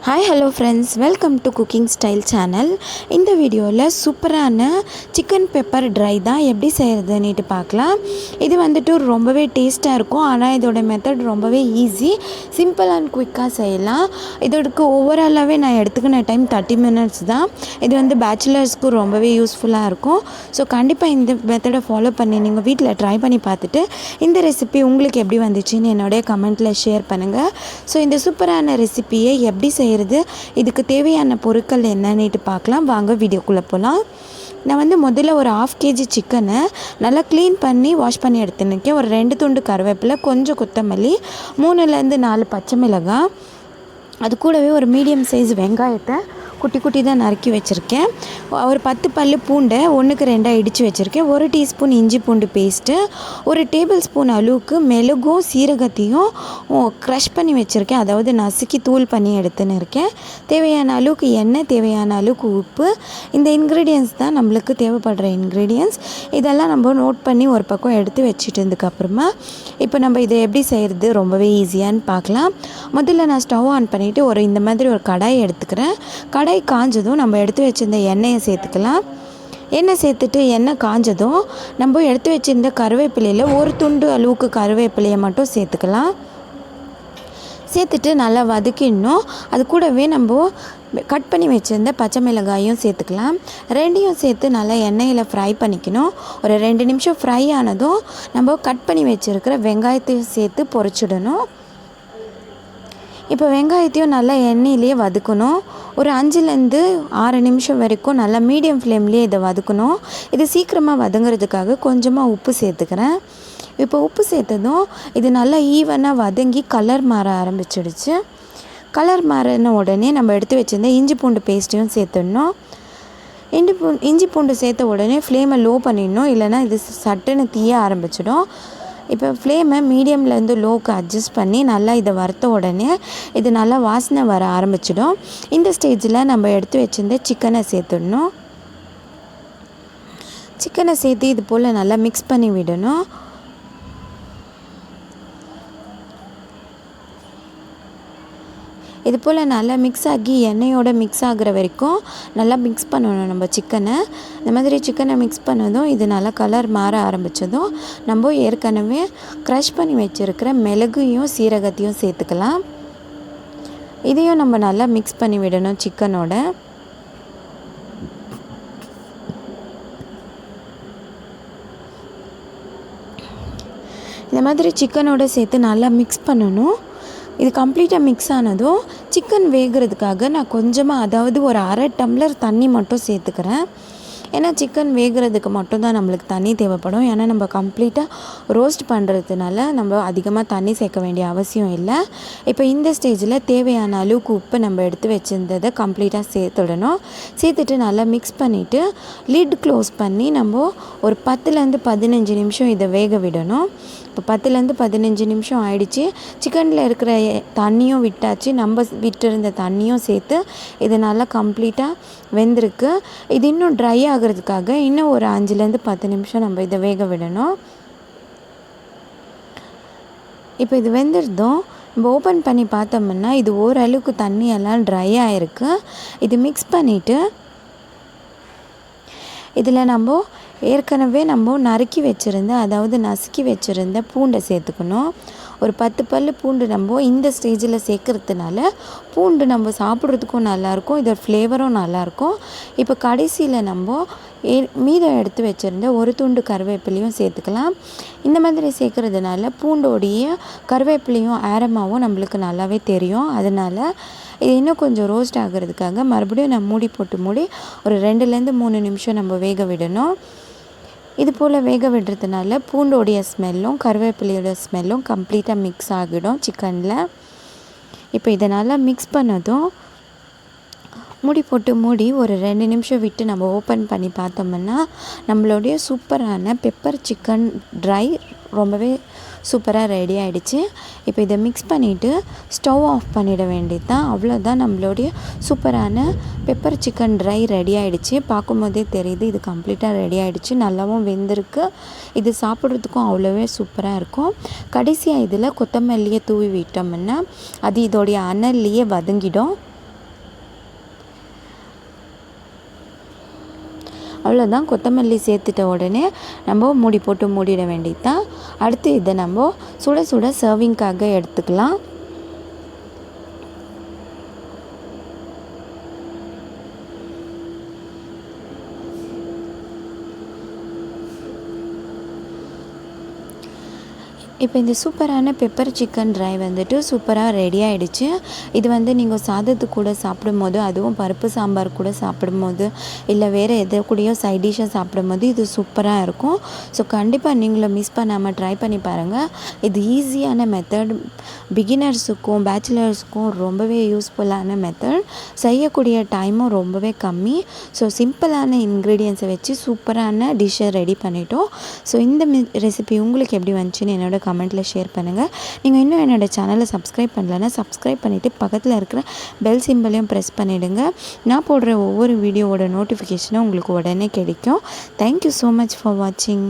Hi hello friends, welcome to cooking style channel. இந்த வீடியோவில் சூப்பரான சிக்கன் பெப்பர் ட்ரை தான் எப்படி செய்கிறதுன்னுட்டு பார்க்கலாம். இது வந்துட்டு ரொம்பவே டேஸ்ட்டாக இருக்கும். ஆனால் இதோட மெத்தட் ரொம்பவே ஈஸி, சிம்பிள் அண்ட் குயிக்காக செய்யலாம். இதோடக்கு ஓவராலாகவே நான் எடுத்துக்கின டைம் 30 மினிட்ஸ் தான். இது வந்து பேச்சுலர்ஸ்க்கு ரொம்பவே யூஸ்ஃபுல்லாக இருக்கும். ஸோ கண்டிப்பாக இந்த மெத்தடை ஃபாலோ பண்ணி நீங்கள் வீட்டில் ட்ரை பண்ணி பார்த்துட்டு இந்த ரெசிபி உங்களுக்கு எப்படி வந்துச்சுன்னு என்னுடைய கமெண்ட்டில் ஷேர் பண்ணுங்கள். ஸோ இந்த சூப்பரான ரெசிபியை எப்படி இதுக்கு தேவையான பொருட்கள் என்னன்னுட்டு பார்க்கலாம். வாங்க வீடியோக்குள்ளே போகலாம். நான் வந்து முதல்ல ஒரு 1/2 kg சிக்கனை நல்லா க்ளீன் பண்ணி வாஷ் பண்ணி எடுத்துன்னுக்கேன். ஒரு 2 துண்டு கருவேப்பிலை, கொஞ்சம் கொத்தமல்லி, 3லேருந்து 4 பச்சை மிளகாய், அது கூடவே ஒரு மீடியம் சைஸ் வெங்காயத்தை குட்டி குட்டி தான் நறுக்கி வச்சுருக்கேன். ஒரு 10 பல் பூண்டை 1க்கு 2 இடித்து வச்சுருக்கேன். 1 டீஸ்பூன் இஞ்சி பூண்டு பேஸ்ட்டு, 1 டேபிள் ஸ்பூன் அளவுக்கு மிளகும் சீரகத்தையும் க்ரஷ் பண்ணி வச்சுருக்கேன், அதாவது நசுக்கி தூள் பண்ணி எடுத்துன்னு இருக்கேன். தேவையான அளவுக்கு எண்ணெய், தேவையான அளவுக்கு உப்பு. இந்த இன்க்ரீடியன்ஸ் தான் நம்மளுக்கு தேவைப்படுற இன்க்ரீடியன்ஸ். இதெல்லாம் நம்ம நோட் பண்ணி ஒரு பக்கம் எடுத்து வச்சுட்டதுக்கப்புறமா இப்போ நம்ம இதை எப்படி செய்கிறது ரொம்பவே ஈஸியான்னு பார்க்கலாம். முதல்ல நான் ஸ்டவ் ஆன் பண்ணிவிட்டு இந்த மாதிரி ஒரு கடாய் எடுத்துக்கிறேன். கடாய் காஞ்சதும் நம்ம எடுத்து வச்சுருந்த எண்ணெயை சேர்த்துக்கலாம். எண்ணெய் சேர்த்துட்டு எண்ணெய் காஞ்சதும் நம்ம எடுத்து வச்சுருந்த கருவேப்பிலையில் 1 துண்டு அளவுக்கு கருவேப்பிலையை மட்டும் சேர்த்துக்கலாம். சேர்த்துட்டு நல்லா வதக்கிடணும். அது கூடவே நம்ம கட் பண்ணி வச்சுருந்த பச்சை மிளகாயும் சேர்த்துக்கலாம். ரெண்டையும் சேர்த்து நல்லா எண்ணெயில் ஃப்ரை பண்ணிக்கணும். ஒரு 2 நிமிஷம் ஃப்ரை ஆனதும் நம்ம கட் பண்ணி வச்சுருக்கிற வெங்காயத்தையும் சேர்த்து பொரிச்சிடணும். இப்போ வெங்காயத்தையும் நல்லா எண்ணெயிலேயே வதக்கணும். ஒரு 5லேருந்து 6 நிமிஷம் வரைக்கும் நல்லா மீடியம் ஃப்ளேம்லேயே இதை வதக்கணும். இது சீக்கிரமாக வதங்கிறதுக்காக கொஞ்சமாக உப்பு சேர்த்துக்கிறேன். இப்போ உப்பு சேர்த்ததும் இது நல்லா ஈவனாக வதங்கி கலர் மாற ஆரம்பிச்சிடுச்சு. கலர் மாறின உடனே நம்ம எடுத்து வச்சுருந்த இஞ்சி பூண்டு பேஸ்ட்டையும் சேர்த்துடணும். இஞ்சி பூண்டு சேர்த்த உடனே ஃப்ளேமை லோ பண்ணிடணும், இல்லைனா இது சட்டுன்னு தீய ஆரம்பிச்சிடும். இப்போ ஃப்ளேமை மீடியம்லேருந்து லோவுக்கு அட்ஜஸ்ட் பண்ணி நல்லா இதை வறுத்த உடனே இது நல்லா வாசனை வர ஆரம்பிச்சிடும். இந்த ஸ்டேஜில் நம்ம எடுத்து வச்சுருந்த சிக்கனை சேர்த்துடணும். சிக்கனை சேர்த்து இது போல் நல்லா மிக்ஸ் பண்ணி விடணும். இது போல் நல்லா மிக்ஸ் ஆகி எண்ணெயோடு மிக்ஸ் ஆகிற வரைக்கும் நல்லா மிக்ஸ் பண்ணணும் நம்ம சிக்கனை. இந்த மாதிரி சிக்கனை மிக்ஸ் பண்ணதும் இது நல்லா கலர் மாற ஆரம்பித்ததும் நம்ம ஏற்கனவே க்ரஷ் பண்ணி வச்சுருக்கிற மிளகையும் சீரகத்தையும் சேர்த்துக்கலாம். இதையும் நம்ம நல்லா மிக்ஸ் பண்ணி விடணும் சிக்கனோட. இந்த மாதிரி சிக்கனோட சேர்த்து நல்லா மிக்ஸ் பண்ணணும். இது கம்ப்ளீட்டாக மிக்ஸ் ஆனதும் சிக்கன் வேகிறதுக்காக நான் கொஞ்சமாக, அதாவது ஒரு 1/2 டம்ளர் தண்ணி மட்டும் சேர்த்துக்கிறேன். ஏன்னா சிக்கன் வேகிறதுக்கு மட்டும்தான் நம்மளுக்கு தண்ணி தேவைப்படும். ஏன்னா நம்ம கம்ப்ளீட்டாக ரோஸ்ட் பண்ணுறதுனால நம்ம அதிகமாக தண்ணி சேர்க்க வேண்டிய அவசியம் இல்லை. இப்போ இந்த ஸ்டேஜில் தேவையான அளவுக்கு உப்பு நம்ம எடுத்து வச்சுருந்ததை கம்ப்ளீட்டாக சேர்த்துடணும். சேர்த்துட்டு நல்லா மிக்ஸ் பண்ணிவிட்டு லிட் க்ளோஸ் பண்ணி நம்ம ஒரு 10லேருந்து 15 நிமிஷம் இதை வேக விடணும். இப்போ 10லேருந்து 15 நிமிஷம் ஆயிடுச்சு. சிக்கனில் இருக்கிற தண்ணியும் விட்டாச்சு, நம்ம விட்டுருந்த தண்ணியும் சேர்த்து இது நல்லா கம்ப்ளீட்டாக வெந்திருக்கு. இது இன்னும் ட்ரை ஆகிறதுக்காக இன்னும் ஒரு 5லேருந்து 10 நிமிஷம் நம்ம இதை வேக விடணும். இப்போ இது வெந்துருதும் நம்ம ஓப்பன் பண்ணி பார்த்தோம்னா இது ஓரளவுக்கு தண்ணியெல்லாம் ட்ரை ஆகிருக்கு. இது மிக்ஸ் பண்ணிவிட்டு இதில் நம்ம ஏற்கனவே நம்ம நறுக்கி வச்சுருந்த, அதாவது நசுக்கி வச்சுருந்த பூண்டை சேர்த்துக்கணும். ஒரு 10 பல் பூண்டு நம்ம இந்த ஸ்டேஜில் சேர்க்குறதுனால பூண்டு நம்ம சாப்பிட்றதுக்கும் நல்லாயிருக்கும், இதோட ஃப்ளேவரும் நல்லாயிருக்கும். இப்போ கடைசியில் நம்ம மீதம் எடுத்து வச்சுருந்த 1 துண்டு கருவேப்பிலையும் சேர்த்துக்கலாம். இந்த மாதிரி சேர்க்குறதுனால பூண்டோடைய கருவேப்பிலையும் ஆரமாகவும் நம்மளுக்கு நல்லாவே தெரியும். அதனால் இது இன்னும் கொஞ்சம் ரோஸ்ட் ஆகிறதுக்காக மறுபடியும் நான் மூடி ஒரு 2லேருந்து 3 நிமிஷம் நம்ம வேக விடணும். இது போல் வேக விடுறதுனால பூண்டோடைய ஸ்மெல்லும் கருவேப்பிலையோட ஸ்மெல்லும் கம்ப்ளீட்டாக மிக்ஸ் ஆகிடும் சிக்கனில். இப்போ இதை நல்லா மிக்ஸ் பண்ணதும் மூடி ஒரு 2 நிமிஷம் விட்டு நம்ம ஓப்பன் பண்ணி பார்த்தோம்னா நம்மளுடைய சூப்பரான பெப்பர் சிக்கன் ட்ரை ரொம்பவே சூப்பராக ரெடி ஆகிடுச்சு. இப்போ இதை மிக்ஸ் பண்ணிவிட்டு ஸ்டவ் ஆஃப் பண்ணிட வேண்டியது தான். அவ்வளோதான், நம்மளுடைய சூப்பரான பெப்பர் சிக்கன் ட்ரை ரெடி ஆகிடுச்சு. பார்க்கும்போதே தெரியுது இது கம்ப்ளீட்டாக ரெடி ஆகிடுச்சு, நல்லாவும் வெந்திருக்கு. இது சாப்பிட்றதுக்கும் அவ்வளோவே சூப்பராக இருக்கும். கடைசியாக இதில் கொத்தமல்லியை தூவி விட்டோம்னா அது இதோடைய அனல்லையே வதங்கிடும். அவ்வளோதான். கொத்தமல்லி சேர்த்துட்ட உடனே நம்ம மூடி போட்டு மூடிட வேண்டியது தான். அடுத்து இதை நம்ம சுட சுட சர்விங்காக எடுத்துக்கலாம். இப்போ இந்த சூப்பரான பெப்பர் சிக்கன் ட்ரை வந்துட்டு சூப்பராக ரெடி ஆகிடுச்சு. இது வந்து நீங்கள் சாதத்து கூட சாப்பிடும்போது, அதுவும் பருப்பு சாம்பார் கூட சாப்பிடும்போது, இல்லை வேறு எதை கூடயோ சைட் டிஷ்ஷை சாப்பிடும்போது இது சூப்பராக இருக்கும். ஸோ கண்டிப்பாக நீங்களும் மிஸ் பண்ணாமல் ட்ரை பண்ணி பாருங்கள். இது ஈஸியான மெத்தட், பிகினர்ஸுக்கும் பேச்சுலர்ஸுக்கும் ரொம்பவே யூஸ்ஃபுல்லான மெத்தட். செய்யக்கூடிய டைமும் ரொம்பவே கம்மி. ஸோ சிம்பிளான இன்க்ரீடியன்ஸை வச்சு சூப்பரான டிஷ்ஷை ரெடி பண்ணிட்டோம். ஸோ இந்த ரெசிபி உங்களுக்கு எப்படி வந்துச்சுன்னு என்னோட கமெண்ட்டில் ஷேர் பண்ணுங்கள். நீங்கள் இன்னும் என்னோடய சேனலை சப்ஸ்கிரைப் பண்ணலன்னா சப்ஸ்கிரைப் பண்ணிவிட்டு பக்கத்தில் இருக்கிற பெல் சிம்பலையும் ப்ரெஸ் பண்ணிவிடுங்க. நான் போடுற ஒவ்வொரு வீடியோவோட நோட்டிஃபிகேஷனும் உங்களுக்கு உடனே கிடைக்கும். தேங்க்யூ ஸோ மச் ஃபார் வாட்சிங்.